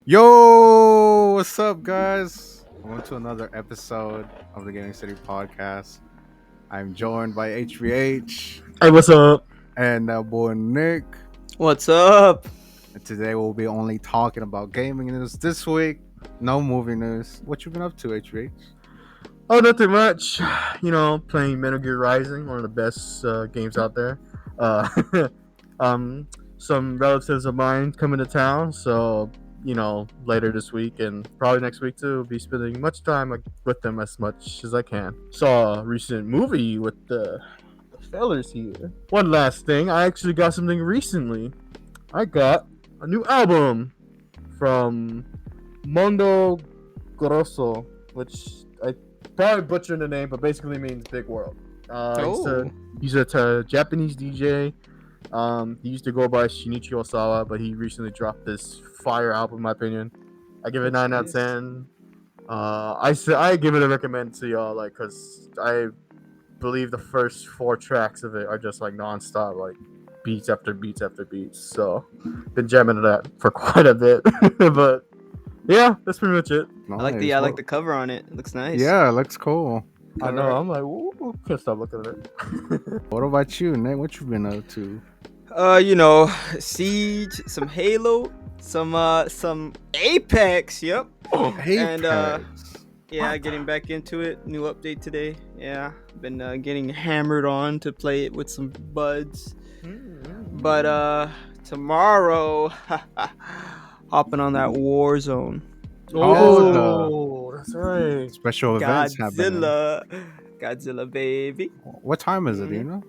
Yo, what's up, guys? Welcome to another episode of the Gaming City Podcast. I'm joined by HVH Hey, what's up? and boy Nick. What's up? And today we'll be only talking about gaming news this week. No movie news. What you been up to, HVH? Oh, nothing much. Playing Metal Gear Rising, one of the best games out there. Uh, um, some relatives of mine coming to town, so later this week and probably next week too, will be spending much time with them as much as I can. Saw a recent movie with the fellas here. One last thing, I actually got something recently. I got a new album from Mondo Grosso, which I probably butchering the name, but basically means big world. He's a Japanese DJ. He used to go by Shinichi Osawa, but he recently dropped this fire album, in my opinion. I give it 9 out of 10. I give it a recommend to y'all, like, cause I believe the first 4 tracks of it are just like nonstop, like beats after beats after beats. So, been jamming to that for quite a bit, but yeah, that's pretty much it. I like the cover on it. It looks nice. Yeah, it looks cool. I know. I'm like, ooh, can't stop looking at it. What about you, Nick? What you been up to? Siege, some Halo, some Apex. Yep. Apex. And yeah, getting back into it. New update today. Yeah, been getting hammered on to play it with some buds. But tomorrow, hopping on that Warzone. Oh, that's right. Special events happening. Godzilla, baby. What time is it? Do you know?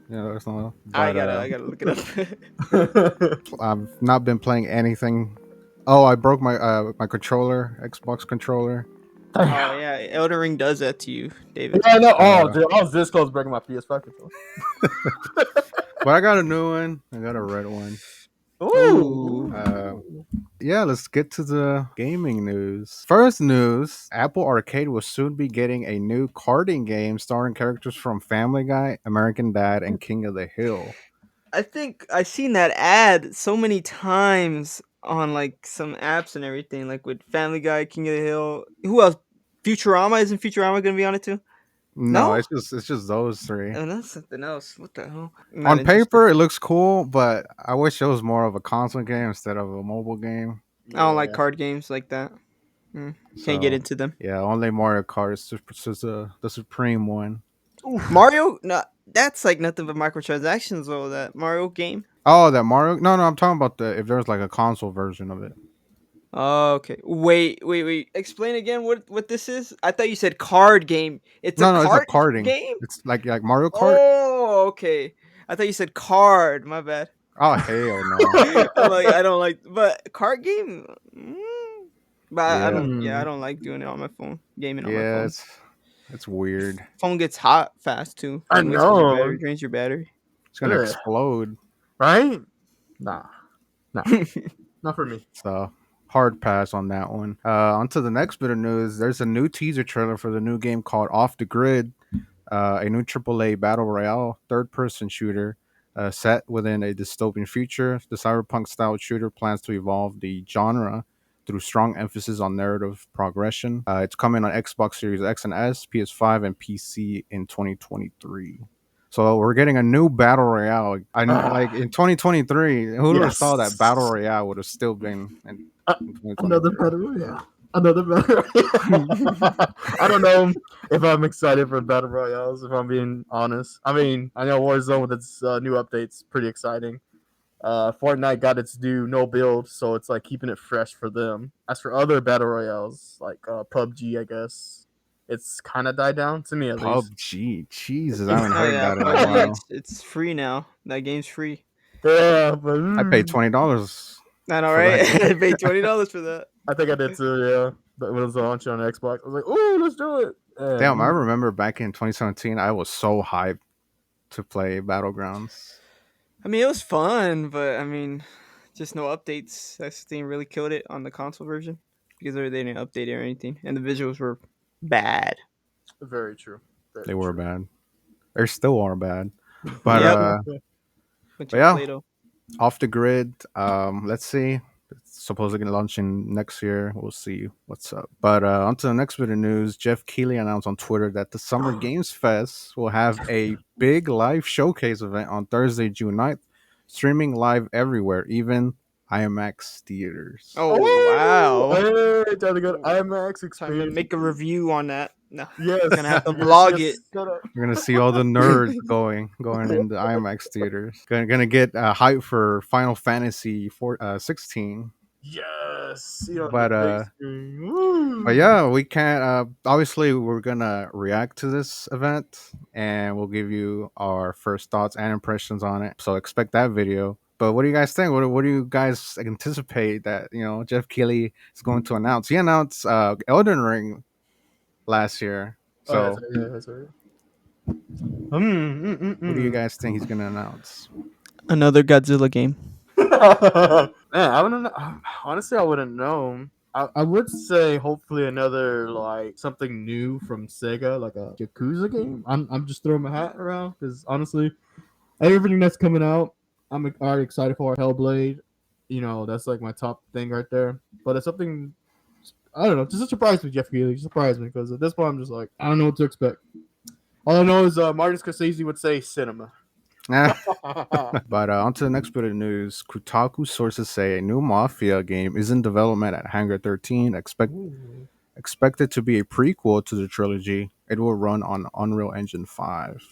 Yeah, there's no. I gotta look it up. I've not been playing anything. Oh, I broke my controller, Xbox controller. Oh yeah, Elden Ring does that to you, David. Yeah, I know. Oh, dude, I was this close to breaking my PS5 controller. But I got a new one. I got a red one. Ooh. Yeah, let's get to the gaming news. First news, Apple Arcade will soon be getting a new carding game starring characters from Family Guy, American Dad, and King of the Hill. I think I've seen that ad so many times on like some apps and everything, like with Family Guy, King of the Hill. Who else? Futurama, isn't Futurama gonna be on it too? No, No? it's just those three. Oh, that's something else. What the hell? On paper, it looks cool, but I wish it was more of a console game instead of a mobile game. I don't like card games like that. Can't get into them. Yeah, only Mario Kart is the supreme one. Mario? No, that's like nothing but microtransactions though. That Mario game. Oh, that Mario? No, I'm talking about if there was like a console version of it. Oh, okay. Wait. Explain again what this is. I thought you said card game. It's No, a it's card a carding game. It's like Mario Kart. Oh, okay. I thought you said card. My bad. Oh hell no! I'm like, I don't like, but card game. But Yeah. I don't. Yeah, I don't like doing it on my phone. Gaming on my Yeah, phone. it's weird. Phone gets hot fast too. I Wastes your know. battery, drains your battery. It's gonna Yeah. explode. Right? Nah. Not for me. So hard pass on that one. On to the next bit of news. There's a new teaser trailer for the new game called Off the Grid, a new AAA battle royale third-person shooter set within a dystopian future. The cyberpunk-style shooter plans to evolve the genre through strong emphasis on narrative progression. It's coming on Xbox Series X and S, PS5, and PC in 2023. So we're getting a new battle royale. I know, like in 2023, who would have Yes. thought that battle royale would have still been in Another 2023? battle royale. Another battle royale. I don't know if I'm excited for battle royales, if I'm being honest. I mean, I know Warzone with its new updates pretty exciting. Fortnite got its new no build, so it's like keeping it fresh for them. As for other battle royales, like PUBG, I guess it's kind of died down to me at least. PUBG, Jesus, I haven't Oh heard yeah, that in a PUBG. while. It's free now. That game's free. Yeah, but I paid $20. I know, For right? that I paid $20 for that. I think I did too. Yeah, but when it was launching on Xbox, I was like, "Ooh, let's do it!" And, Damn, I remember back in 2017, I was so hyped to play Battlegrounds. I mean, it was fun, but I mean, just no updates. That thing really killed it on the console version because they didn't update it or anything, and the visuals were bad. Very true. Very They were true. bad. They still are bad. But Yep. uh, Bunch But of yeah. Play-Doh. Off the Grid. Let's see. It's supposedly launching next year. We'll see what's up. But on to the next bit of news. Jeff Keighley announced on Twitter that the Summer Games Fest will have a big live showcase event on Thursday, June 9th, streaming live everywhere, even IMAX theaters. Oh Oh, wow! hey, time to go to Ooh, IMAX time to experience. make a review on that. No, gonna Yes, have to yes, vlog it. yes. Shut up. You're gonna see all the nerds going in the IMAX theaters. Gonna get hype for Final Fantasy 16. Yes, the But big uh, screen. But Woo. yeah, we can't. Obviously, we're gonna react to this event, and we'll give you our first thoughts and impressions on it. So expect that video. But what do you guys think? What do you guys anticipate that Jeff Keighley is going to announce? He announced Elden Ring last year. Oh, that's So right. Yeah, that's right. what do you guys think he's gonna announce? Another Godzilla game. Man, I wouldn't know. Honestly, I wouldn't know. I would say hopefully another like something new from Sega, like a Yakuza game. I'm just throwing my hat around because honestly, everything that's coming out, I'm already excited for. Hellblade, that's like my top thing right there. But it's something I don't know, just a surprise me, Jeff Keighley. Just surprise me because at this point I'm just like I don't know what to expect. All I know is Martin Scorsese would say cinema. But on to the next bit of news. Kotaku sources say a new Mafia game is in development at Hangar 13. Ooh. Expected to be a prequel to the trilogy. It will run on Unreal Engine 5.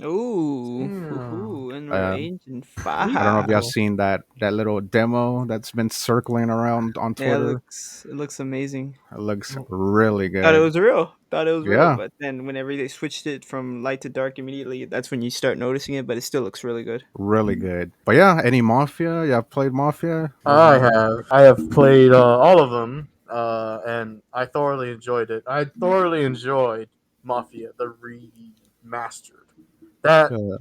Ooh, Damn. Unreal Uh, Engine I don't know if y'all 5. Prequel. seen that little demo that's been circling around on Yeah, Twitter. it looks amazing. It looks really Thought it good. was real. Thought it was real, Yeah, but then whenever they switched it from light to dark immediately, that's when you start noticing it. But it still looks really good. really good. But yeah, any Mafia? Y'all played Mafia? I Original? have. I have played all of them, and I thoroughly enjoyed it. I thoroughly enjoyed Mafia, the remastered. That Yeah,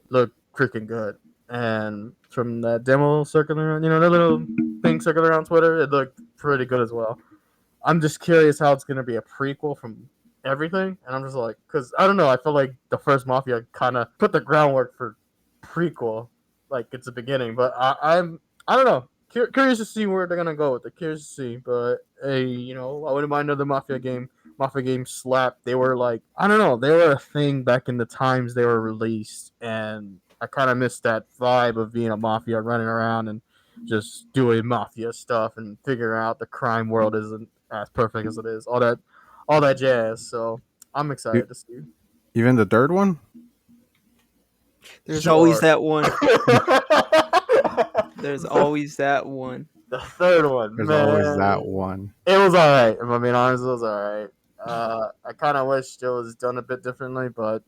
looked freaking good. And from that demo circling around, that little thing circling around Twitter, it looked pretty good as well. I'm just curious how it's going to be a prequel from everything. And I'm just like, because I don't know, I feel like the first Mafia kind of put the groundwork for prequel, like it's the beginning. But I don't know. Curious to see where they're gonna go with it. Curious to see, but hey, I wouldn't mind another Mafia game. Mafia games slap. They were like, I don't know, they were a thing back in the times they were released, and I kind of missed that vibe of being a Mafia running around and just doing Mafia stuff and figuring out the crime world isn't as perfect as it is. All that jazz. So I'm E- excited to see. even the third one. There's always Sure. that one. The There's always that one. third one, There's always that man. one. It was all right. If I'm being honest, it was all right. I kind of wished it was done a bit differently, but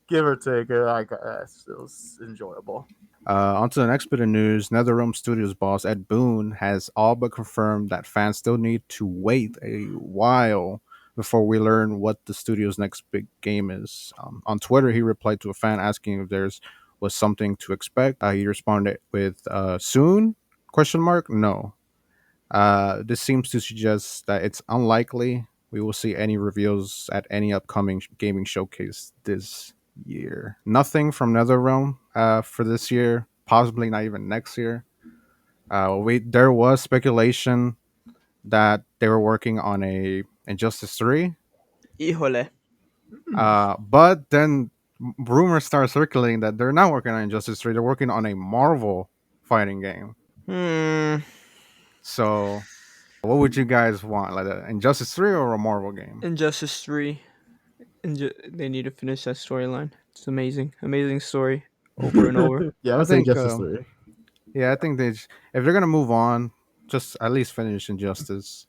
give or take, I guess it was enjoyable. On to the next bit of news. NetherRealm Studios boss Ed Boon has all but confirmed that fans still need to wait a while before we learn what the studio's next big game is. On Twitter, he replied to a fan asking if there's was something to expect. He responded with "soon?" question mark. No. This seems to suggest that it's unlikely we will see any reveals at any upcoming gaming showcase this year. Nothing from NetherRealm for this year, possibly not even next year. There was speculation that they were working on a Injustice 3, Híjole. but then rumors start circulating that they're not working on Injustice 3. They're working on a Marvel fighting game. Hmm. So, what would you guys want, like an Injustice 3 or a Marvel game? Injustice 3. They need to finish that storyline. It's amazing. Amazing story. Over and over. Yeah, I I would say think, Justice 3. yeah, I think if they're gonna move on, just at least finish Injustice.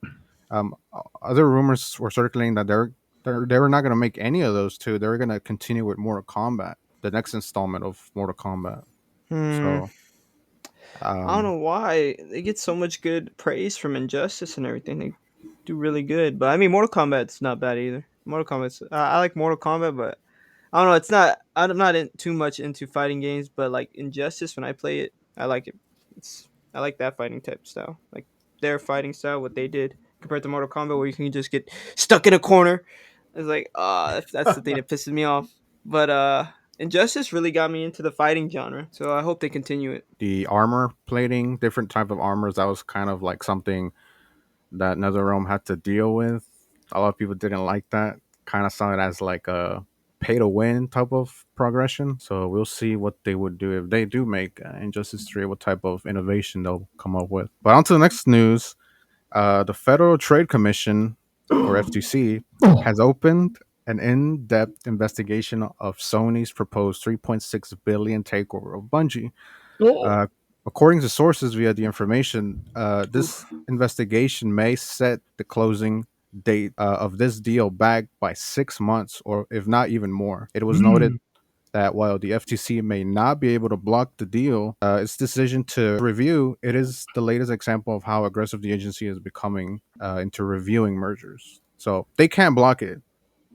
Other rumors were circulating that they were not gonna make any of those two. They were gonna continue with Mortal Kombat, the next installment of Mortal Kombat. Hmm. So, I don't um, know why they get so much good praise from Injustice and everything. They do really good, but I mean, Mortal Kombat's not bad either. Mortal Kombat's I like Mortal Kombat, but I don't know. It's not. I'm not too much into fighting games, but like Injustice, when I play it, I like it. I like that fighting type style, like their fighting style, what they did compared to Mortal Kombat, where you can just get stuck in a corner. It's like, that's the thing that pisses me off. But Injustice really got me into the fighting genre, so I hope they continue it. The armor plating, different type of armors, that was kind of like something that NetherRealm had to deal with. A lot of people didn't like that. Kind of saw it as like a pay to win type of progression. So we'll see what they would do if they do make Injustice 3, what type of innovation they'll come up with. But on to the next news. The Federal Trade Commission, or FTC, Oh, has opened an in-depth investigation of Sony's proposed 3.6 billion takeover of Bungie. oh, Uh, According to sources via the information, this investigation may set the closing date of this deal back by 6 months, or if not even more. It was noted mm. that while the FTC may not be able to block the deal, its decision to review it is the latest example of how aggressive the agency is becoming into reviewing mergers. So they can't block it;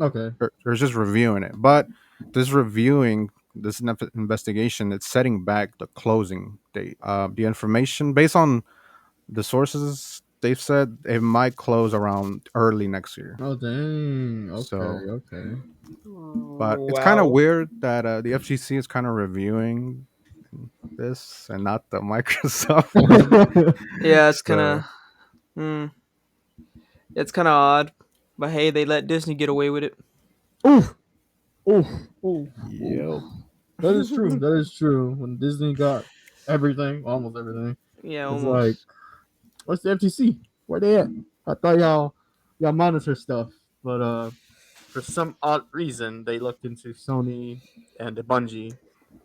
Okay. they're just reviewing it. But this reviewing, this investigation, it's setting back the closing date. The information, based on the sources, they've said it might close around early next year. Oh dang. Okay. So Okay. but it's kind of Wow. weird that the FGC is kind of reviewing this and not the Microsoft one. Yeah, it's kind So, of, mm, it's kind of odd, but hey, they let Disney get away with it. Oof. Oof. Oof. Oof. yep. That is true. That is true. When Disney got everything, almost everything, Yeah, it's like, almost. what's the FTC? Where they at? I thought y'all monitor stuff, but for some odd reason, they looked into Sony and the Bungie,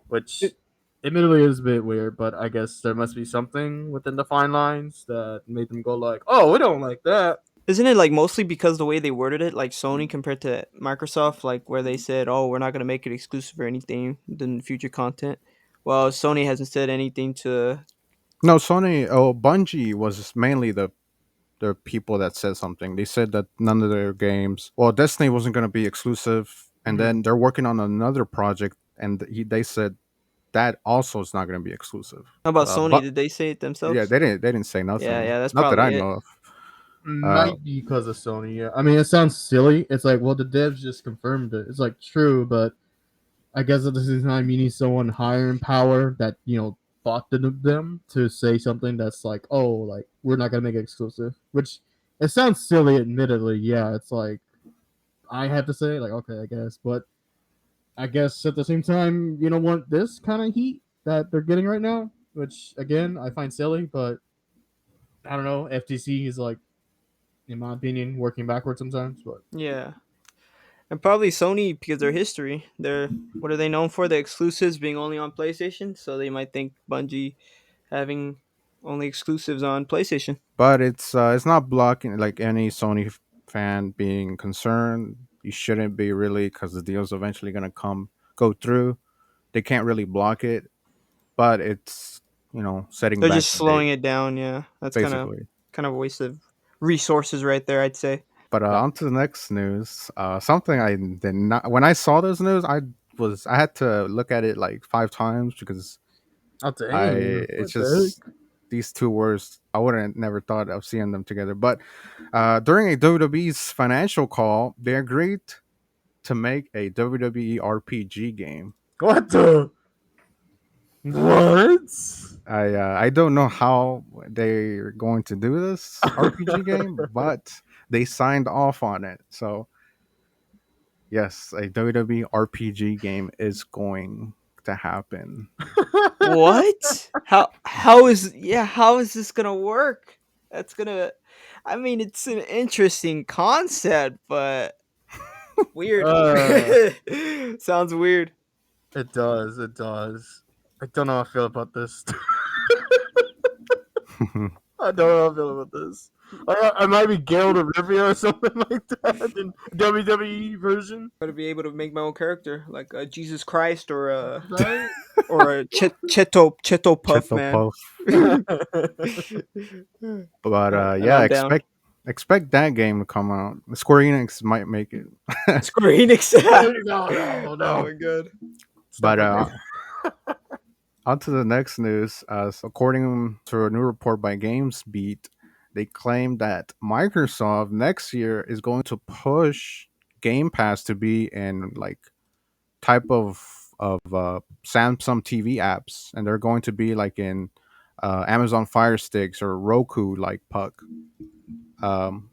which It, admittedly is a bit weird. But I guess there must be something within the fine lines that made them go like, "Oh, we don't like that." isn't it like mostly because the way they worded it, like Sony compared to Microsoft, like where they said, "Oh, we're not gonna make it exclusive or anything in future content." Well, Sony hasn't said anything to. No, Sony. Oh, Bungie was mainly the people that said something. They said that none of their games. Well, Destiny wasn't going to be exclusive, and Mhm. then they're working on another project, and they said that also is not going to be exclusive. How about Sony? But Did they say it yeah, themselves? they didn't say Yeah, nothing. yeah, that's Not that I probably it. know of. Uh, Might be because of Sony. Yeah, I mean, it sounds silly. It's like, well, the devs just confirmed it. It's like true, but I guess at the same time, you need someone higher in power that bought them to say something that's like, oh, like we're not gonna make it exclusive. Which it sounds silly, admittedly. Yeah, it's like I have to say, like, okay, I guess, but I guess at the same time, you don't want this kind of heat that they're getting right now, which again I find silly, but I don't know. FTC is like, in my opinion, working backwards sometimes, but Yeah, and probably Sony because their history. They're what are they known for? The exclusives being only on PlayStation, so they might think Bungie having only exclusives on PlayStation. but it's not blocking like any fan being concerned. You shouldn't be really because the deal's eventually gonna go through. They can't really block it, but it's setting They're back just the date slowing it down. Yeah, that's basically. kind of a waste of resources right there. I'd say. But yeah. on to the next news. Something I did not when I saw this news, I had to look at it like 5 times because Oh I dang! it's What the just these two words I wouldn't never thought of seeing them together. But during a WWE's financial call, they agreed to make a WWE RPG game. heck? What the what? I don't know how they're going to do this RPG game, but they signed off on it. So yes, a WWE RPG game is going to happen. What? How is how is this gonna work? That's gonna I mean it's an interesting concept, but weird. uh, Sounds weird. it does. It does. I don't know how I feel about this. I don't know how I feel about this. I might be Geralt of Rivia or something like that in WWE version, Gotta be able to make my own character, like Jesus Christ right? or a Cheto Puff Cheto man. Puff. But And yeah, I'm down. expect that game to come out. Square Enix might make it. Square Enix. No, no, Oh no. my god. Stop But it. on to the next news. According to a new report by GamesBeat, they claim that Microsoft next year is going to push Game Pass to be in like type of of Samsung TV apps, and they're going to be like in Amazon Fire Sticks or Roku like Puck. Um,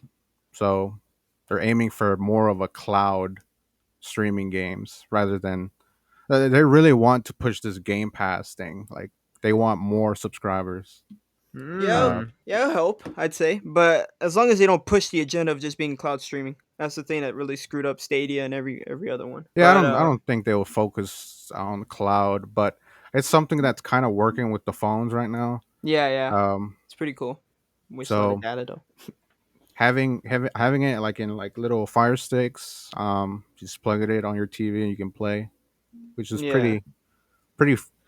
so they're aiming for more of a cloud streaming games rather than they really want to push this Game Pass thing. Like they want more subscribers. Yeah, Uh, Hmm. yeah, it'll help, I'd say. But as long as they don't push the agenda of just being cloud streaming, that's the thing that really screwed up Stadia and every other one. yeah, I don't think they will focus on cloud, but it's something that's kind of working with the phones right now. Yeah, yeah, Um, it's pretty cool. Waste a lot of so data though. having it like in like little Fire Sticks, just plug it on your TV and you can play, which is Yeah,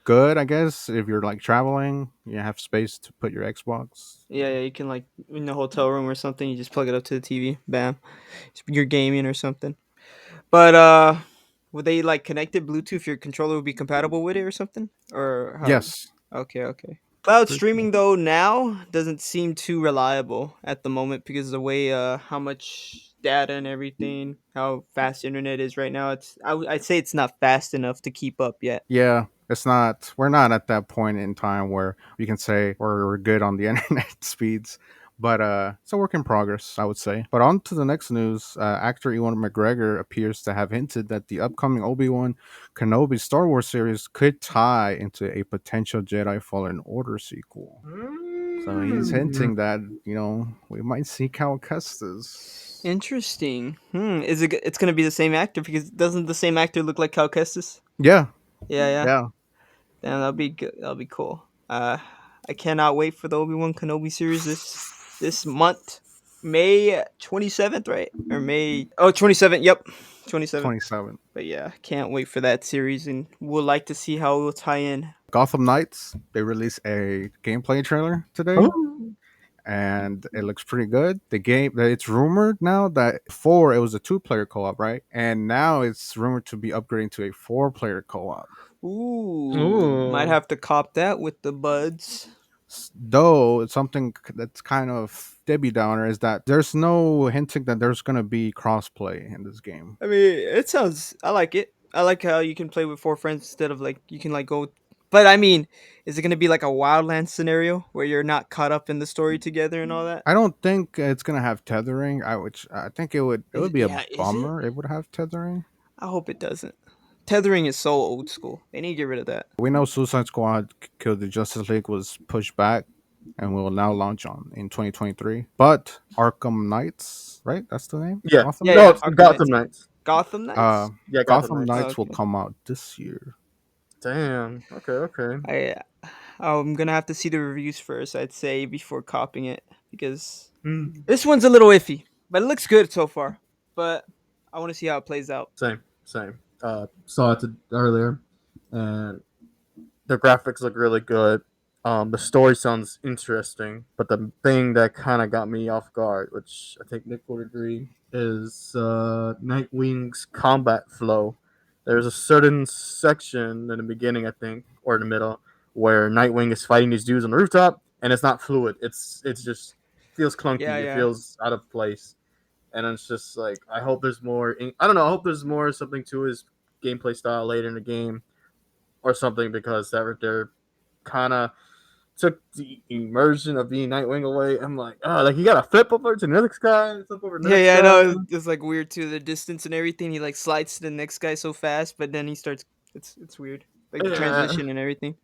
good, I guess. If you're like traveling, you have space to put your Xbox. yeah, yeah. You can like in the hotel room or something, you just plug it up to the TV. Bam, you're gaming or something. But would they like connect it Bluetooth? Your controller would be compatible with it or something, or how? Yes, Okay, okay. Cloud pretty cool. streaming though now doesn't seem too reliable at the moment because of the way how much data and everything, how fast internet is right now. I'd say it's not fast enough to keep up yet. Yeah, it's not. We're not at that point in time where we can say we're good on the internet speeds, but it's a work in progress, I would say. But on to the next news. Actor Ewan McGregor appears to have hinted that the upcoming Obi-Wan Kenobi Star Wars series could tie into a potential Jedi Fallen Order sequel. So he's Mm. hinting that we might see Cal Kestis. Interesting. Is it? It's gonna be the same actor because doesn't the same actor look like Cal Kestis? Yeah, Yeah, yeah. yeah. Damn, that'll be good. That'll be cool. I cannot wait for the Obi Wan Kenobi series this month, May 27th, right? Or May 27th. Yep, 27th. 27. But yeah, can't wait for that series, and we'll like to see how it will tie in. Gotham Knights. They released a gameplay trailer today Oh. and it looks pretty good. The game, it's rumored now that before it was a two-player co-op, right? And now it's rumored to be upgrading to a four-player co-op. Ooh, might Ooh. have to cop that with the buds. Though it's something that's kind of Debbie Downer is that there's no hinting that there's gonna be crossplay in this game. I mean, it sounds. I like it. I like how you can play with four friends instead of like you can like go. But I mean, is it gonna be like a Wildlands scenario where you're not caught up in the story together and all that? I don't think it's gonna have tethering. I think it would be a Yeah, is it? bummer. It would have tethering. I hope it doesn't. Tethering is so old school. They need to get rid of that. We know Suicide Squad Killed the Justice League was pushed back and will now launch on in 2023. But Arkham Knights, right? That's the name. Yeah. Gotham Yeah, No, yeah. it's Knights. Arkham Gotham Knights. Knights. Gotham Uh, Knights. Yeah, Gotham Gotham Knights. Oh, Knights will okay. come out this year. Damn. Okay, okay. I I'm gonna have to see the reviews first. I'd say before copying it because Mm. this one's a little iffy, but it looks good so far. But I want to see how it plays out. Same, same. Saw it earlier, and the graphics look really good. The story sounds interesting, but the thing that kind of got me off guard, which I think Nick would agree, is Nightwing's combat flow. There's a certain section in the beginning, I think, or in the middle, where Nightwing is fighting these dudes on the rooftop, and it's not fluid. It's just feels Yeah, clunky. It yeah, feels out of place, and it's just like I hope there's more. I don't know. I hope there's more something to his gameplay style later in the game or something because that right there kind of took the immersion of being Nightwing away. I'm like, oh, like you gotta flip over to the next guy, flip over to the yeah, next yeah. I guy. know it's like weird too. The distance and everything. He like slides to the next guy so fast, but then he starts. It's weird, like the Yeah. transition and everything.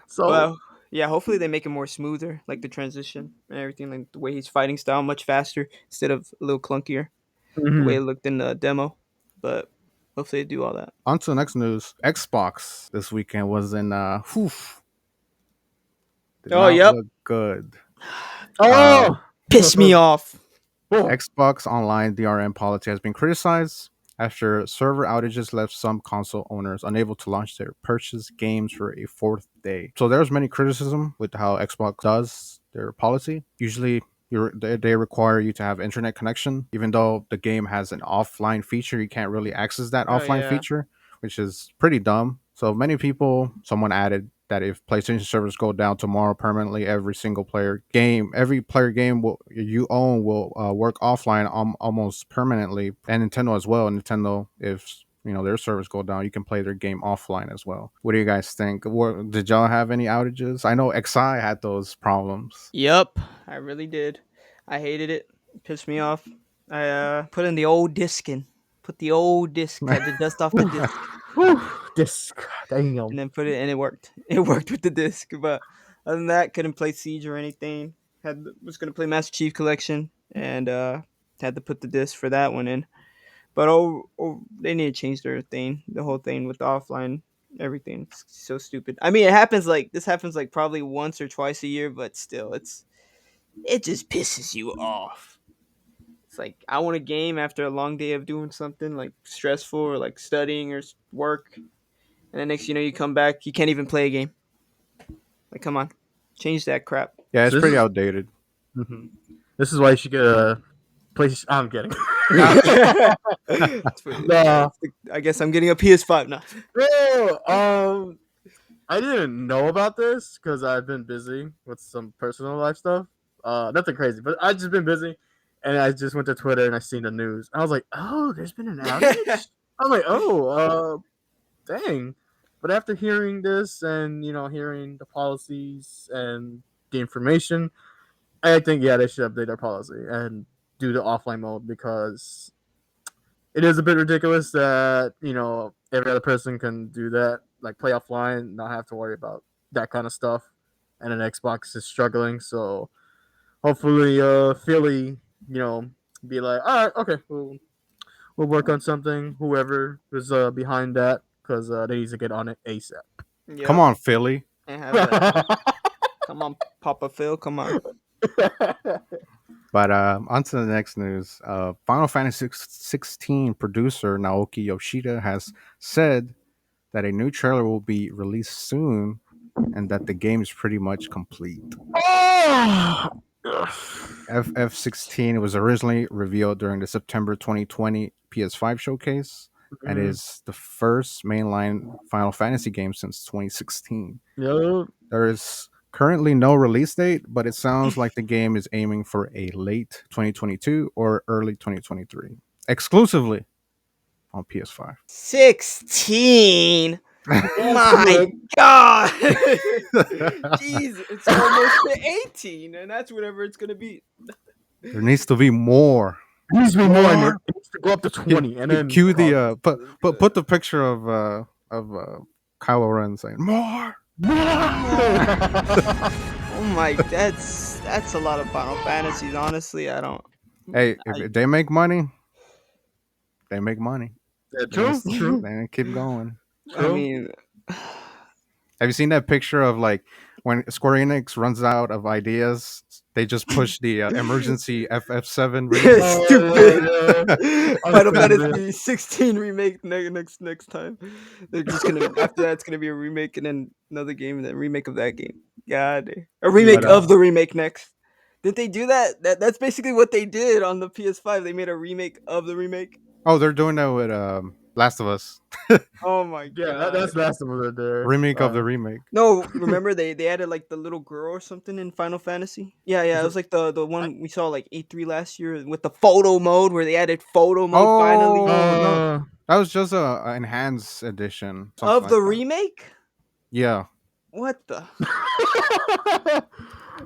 So, But yeah, hopefully they make it more smoother, like the transition and everything, like the way he's fighting style, much faster instead of a little clunkier, the way it mhm. looked in the demo. But hopefully they do all that. On to the next news. Xbox this weekend was in whew, did Oh, not yep. look good. Uh, Oh, Piss me off. oh, Xbox Online DRM policy has been criticized after server outages left some console owners unable to launch their purchased games for a fourth day. So there's many criticism with how Xbox does their policy. Usually they require you to have internet connection, even though the game has an offline feature. You can't really access that Oh offline yeah. feature, which is pretty dumb. So many people, someone added that if PlayStation servers go down tomorrow permanently, every player game you own will work offline almost permanently, and Nintendo as well. Nintendo, if their servers go down, you can play their game offline as well. What do you guys think? Did y'all have any outages? I know XI had those problems. Yep, I really did. I hated it. It pissed me off. I put in the old disc in. Put the old disc, had to dust off the disc, Whew, disc. Damn. and then put it, and it worked. It worked with the disc, but other than that, couldn't play Siege or anything. Was gonna play Master Chief Collection, and had to put the disc for that one in. But they need to change their thing, the whole thing with the offline everything. It's so stupid. I mean, this happens like probably once or twice a year, but still, it just pisses you off. It's like I want a game after a long day of doing something like stressful or like studying or work, and then next you know you come back, you can't even play a game. Like, come on, change that crap. Yeah, it's So this pretty is outdated. mhm. This is why you should get a PlayStation. I'm kidding. No, I guess I'm getting a PS5 now. no. I didn't know about this because I've been busy with some personal life stuff. Nothing crazy, but I've just been busy, and I just went to Twitter and I seen the news. I was like, oh, there's been an outage. I'm like, oh, dang. But after hearing this and hearing the policies and the information, I think they should update their policy and do the offline mode because it is a bit ridiculous that every other person can do that, like play offline, not have to worry about that kind of stuff, and then Xbox is struggling. So hopefully, Philly, you know, be like, all right, okay, we'll work on something. Whoever is behind that, because they need to get on it ASAP. Come Yep, on, Philly. and have that. Come on, Papa Phil. Come on. But on to the next news. Final Fantasy 16 producer Naoki Yoshida has said that a new trailer will be released soon and that the game is pretty much complete. Oh! FF16 was originally revealed during the September 2020 PS5 showcase and Mm, is the first mainline Final Fantasy game since 2016. yep. There is currently no release date, but it sounds like the game is aiming for a late 2022 or early 2023, exclusively on PS5. 16. Yes, My Nick. God. Jeez, it's almost to 18, and that's whatever it's gonna be. There needs to be more. It needs to be more, Nick. More. It needs to go up to 20, and then Cue the progress. put the picture of Kylo Ren saying more. Oh my, that's a lot of Final Fantasies. Honestly, I don't. Hey, if I, they make money, they make money. Yeah, They're gonna, true, true, they're gonna keep going. I true. mean, Have you seen that picture of like when Square Enix runs out of ideas, they just push the emergency FF7 remake? stupid. Yeah, yeah. I've Final seen this. Fantasy 16 remake next time. They're just gonna after that it's gonna be a remake and then another game and then remake of that game. God, a remake But of the remake next. Did they do that? That's basically what they did on the PS5. They made a remake of the remake. oh, they're doing that with Last of Us Oh my Yeah, god. that's last of right there. remake of the remake. No, remember they added like the little girl or something in Final Fantasy? Yeah, yeah, it was like the I, one we saw like E3 last year with the photo mode where they added photo mode finally Oh no, uh, that was just a enhanced edition, something of like the that. remake? Yeah, What the?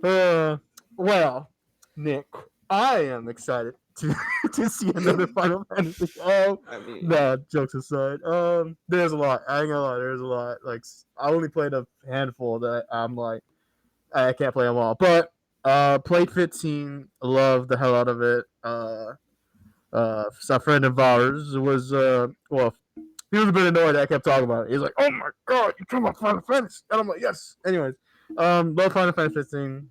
uh, well, Nick, I am excited to to see another Final Fantasy. I mean, No, jokes aside, there's a lot. I ain't gonna lie, there's a lot. Like, I only played a handful that I'm like, I can't play them all. But played 15, loved the hell out of it. A friend of ours was well, he was a bit annoyed that I kept talking about it. He's like, "Oh my god, you're talking about Final Fantasy," and I'm like, "Yes." Anyways, love Final Fantasy 15.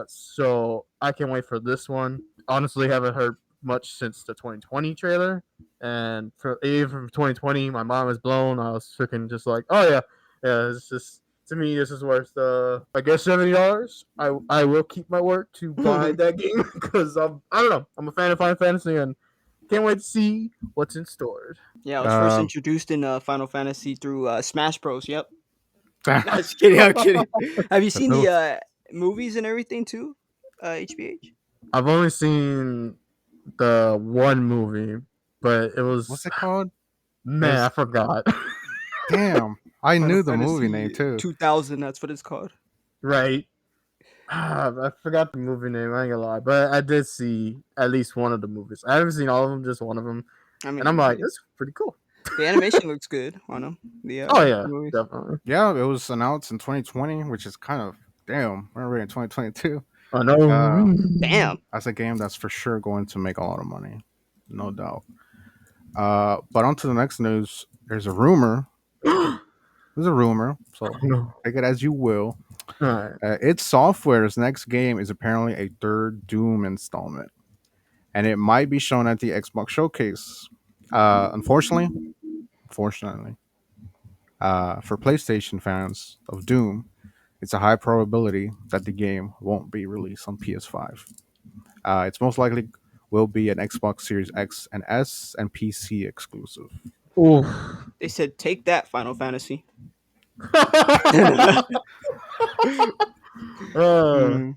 So I can't wait for this one. Honestly, haven't heard much since the 2020 trailer, and for even from 2020, my mind was blown. I was freaking just like, "Oh yeah, yeah." It's just to me, this is worth I guess $70. I will keep my word to buy that game because I don't know, I'm a fan of Final Fantasy and can't wait to see what's in store. yeah, I was first um, introduced in Final Fantasy through Smash Bros. Yep. No, just kidding. I'm kidding. Have you the seen little the movies and everything too? HBH. I've only seen the one movie, but it was what's it called? Man, I It's forgot. damn. I Final knew the movie name Fantasy too. 2000. That's what it's called. Right. I forgot the movie name. I ain't gonna lie, but I did see at least one of the movies. I haven't seen all of them, just one of them, I and I'm mean, like, that's pretty cool. the animation looks good on them. Oh The yeah, movies. definitely. Yeah, it was announced in 2020, which is kind of damn. We're already in 2022. I know. Uh, Damn. that's a game that's for sure going to make a lot of money, no doubt. But on to the next news. There's a rumor. There's a rumor, so No. take it as you will. All right. Its Software's next game is apparently a third Doom installment, and it might be shown at the Xbox Showcase. Unfortunately, for PlayStation fans of Doom, it's a high probability that the game won't be released on PS5. It's most likely will be an Xbox Series X and S and PC exclusive. Oof. They said take that Final Fantasy. uh, Mm.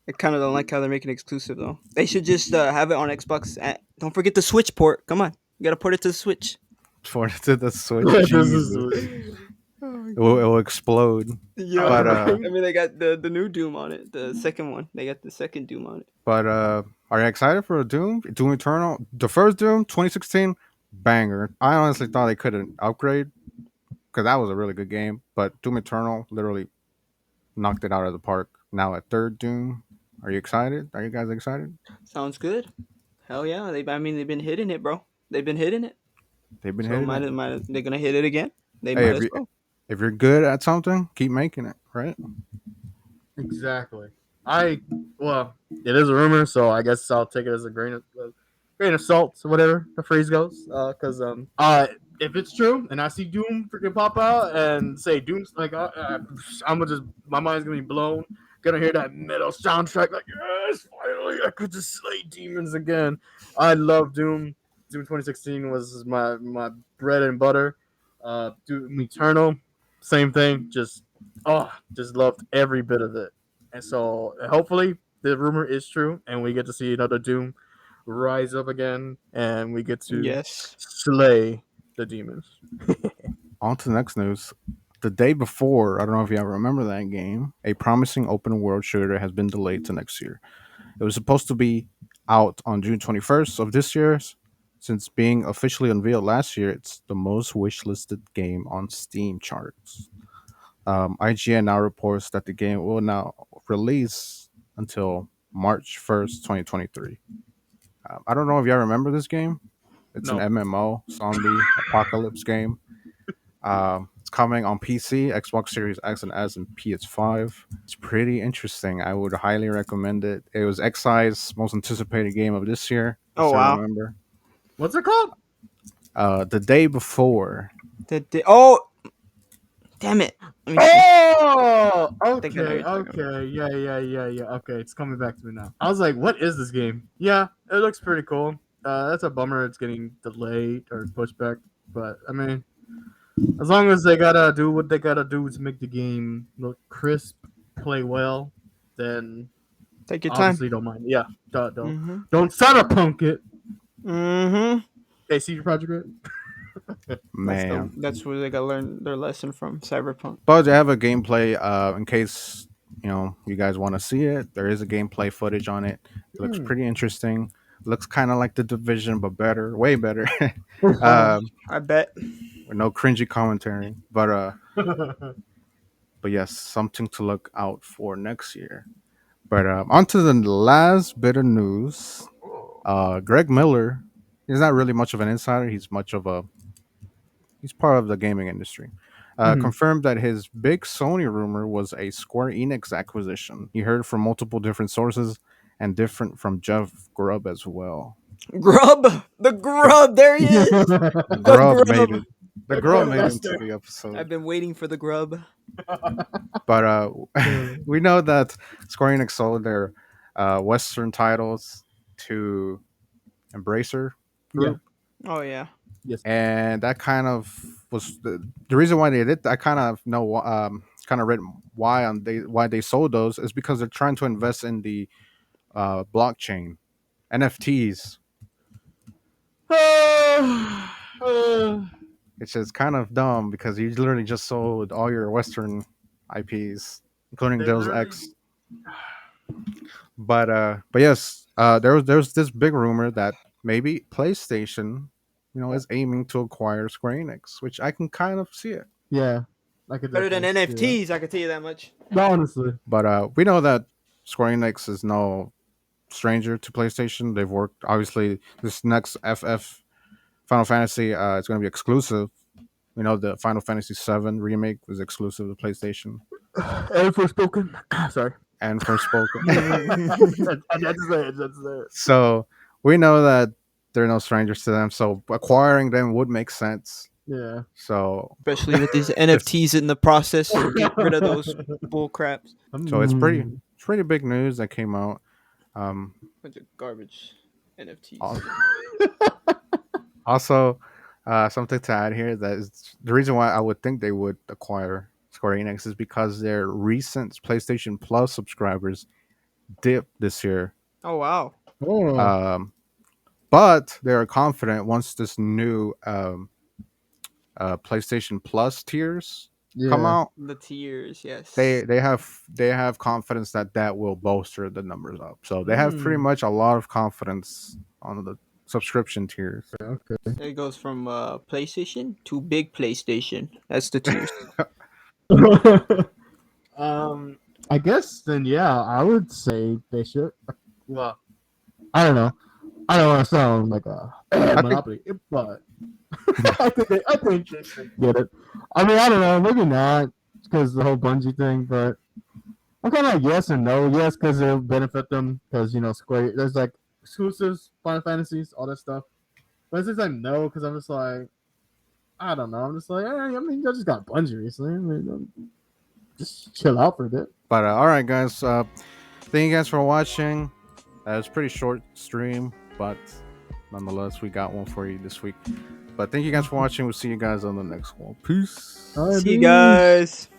I kind of don't like how they're making it exclusive though. They should just have it on Xbox. Don't forget the Switch port. Come on, you gotta port it to the Switch. For to the Switch, this is Jesus, it will explode. But Yo, uh, I mean, they got the new Doom on it, the second one. They got the second Doom on it. but are you excited for a Doom? Doom Eternal, the first Doom, 2016, banger. I honestly thought they couldn't upgrade because that was a really good game. But Doom Eternal literally knocked it out of the park. Now a third Doom. Are you excited? Are you guys excited? Sounds good. Hell yeah. I mean, they've been hitting it, bro. They've been hitting it. They've been So hitting it. they're gonna hit it again. They Hey, might if as you well. if you're good at something, keep making it. Right? exactly. I well, it is a rumor, so I guess I'll take it as a grain of salt, whatever the phrase goes. Because if it's true and I see Doom freaking pop out and say Doom's like, I'm gonna just my mind's gonna be blown. Gonna hear that metal soundtrack like, yes, finally I could just slay demons again. I love Doom. Doom 2016 was my bread and butter. Doom Eternal, same thing. Just loved every bit of it. And so hopefully the rumor is true and we get to see another Doom rise up again and we get to Yes. slay the demons. On to the next news. The day before, I don't know if you ever remember that game, a promising open world shooter has been delayed to next year. It was supposed to be out on June 21st of this year. Since being officially unveiled last year, it's the most wishlisted game on Steam charts. IGN now reports that the game will now release until March 1st, 2023. I don't know if y'all remember this game. It's an No. MMO zombie apocalypse game. It's coming on PC, Xbox Series X and S, and PS5. It's pretty interesting. I would highly recommend it. It was Xi's most anticipated game of this year. I Oh still wow. remember. What's it called? The day before. Oh, damn it. Let me see. Oh, I think I know what okay, you're talking about. okay, yeah. Okay, it's coming back to me now. I was like, what is this game? Yeah, it looks pretty cool. That's a bummer. It's getting delayed or pushed back, but I mean, as long as they gotta do what they gotta do to make the game look crisp, play well, then Take your time. obviously don't mind. Yeah, Mm-hmm. don't cyberpunk it. Mm-hmm. Okay, see your project Red? Man. That's where they got to learn their lesson from Cyberpunk. But I have a gameplay in case you guys want to see it. There is a gameplay footage on it. It looks Hmm. pretty interesting. Looks kind of like the Division, but better, way better. Oh, um, I bet. with no cringy commentary. But yes, something to look out for next year. But on to the last bit of news. Greg Miller, he's not really much of an insider. He's part of the gaming industry. Mhm. Confirmed that his big Sony rumor was a Square Enix acquisition. He heard from multiple different sources and different from Jeff Grubb as well. Grub. The The, grub. There he is. the The Grubb made grub. it. The The Grubb Grub made it into Master. the episode. I've been waiting for the grub. But we know that Square Enix sold their Western titles to Embracer Yeah. Group, Oh yeah. Yes. and that kind of was the reason why they did. I kind of know, kind of read why they sold those is because they're trying to invest in the blockchain, NFTs. which is kind of dumb because you literally just sold all your Western IPs, including They Deus literally. Ex. But yes, there's this big rumor that maybe PlayStation, is aiming to acquire Square Enix, which I can kind of see it. Yeah, I could Better than definitely see that. NFTs, I can tell you that much. No, honestly. But we know that Square Enix is no stranger to PlayStation. They've worked obviously this next FF Final Fantasy. It's going to be exclusive. We know the Final Fantasy VII remake was exclusive to PlayStation And Forspoken. Sorry. and Forspoken. I had to say it. I had to say it. So we know that they're no strangers to them. So acquiring them would make sense. Yeah. So Especially with these it's NFTs in the process. Get rid of those bull craps. so Mm. it's pretty big news that came out. Um, Bunch of garbage NFTs. al- Also, something to add here that is the reason why I would think they would acquire Square Enix is because their recent PlayStation Plus subscribers dipped this year. Oh wow. Oh, Um, but they are confident once this new PlayStation Plus tiers come yeah. out, The tears, they yes. they have confidence that that will bolster the numbers up. So they have pretty Mm. much a lot of confidence on the subscription tiers. Okay. It goes from PlayStation to big PlayStation. That's the tiers. um, I guess then yeah, I would say they should. Well, I don't know. I don't want to sound like a I think monopoly, but I think they should get it. I mean, I don't know, maybe not because the whole Bungie thing, but I'm kind of like yes and no. Yes, because it'll benefit them because Square. There's like exclusives, Final Fantasies, all that stuff. But it's just like no, because I'm just like I don't know. I'm just like I mean, I just got Bungie recently. I mean, just chill out for a bit. But all right, guys. Thank you guys for watching. It's a pretty short stream, but nonetheless, we got one for you this week. But thank you guys for watching. We'll see you guys on the next one. Peace. All right, See you peace. guys.